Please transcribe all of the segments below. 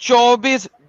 24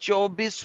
24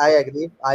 I agree. I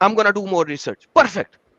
I'm gonna do more research. Perfect.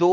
2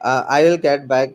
I will get back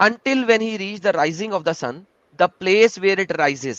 until when he reached the rising of the sun, the place where it rises,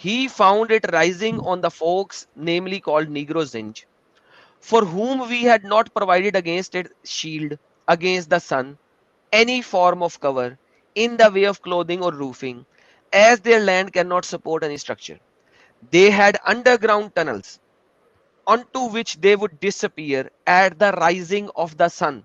he found it rising on the forks namely called Negro Zinj, for whom we had not provided against it shield against the sun, any form of cover in the way of clothing or roofing, as their land cannot support any structure. They had underground tunnels onto which they would disappear at the rising of the sun.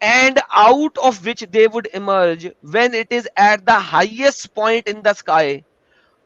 And out of which they would emerge when it is at the highest point in the sky.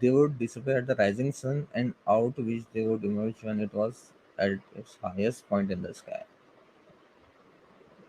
They would disappear at the rising sun and out which they would emerge when it was at its highest point in the sky.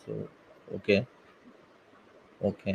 so okay okay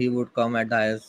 he would come at the highest.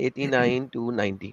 89 to 90.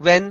when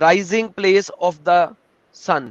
rising place of the sun.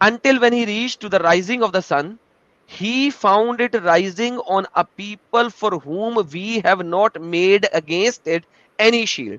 until when he reached to the rising of the sun he found it rising on a people for whom we have not made against it any shield.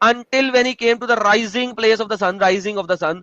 until when he came to the rising place of the sun, rising of the sun,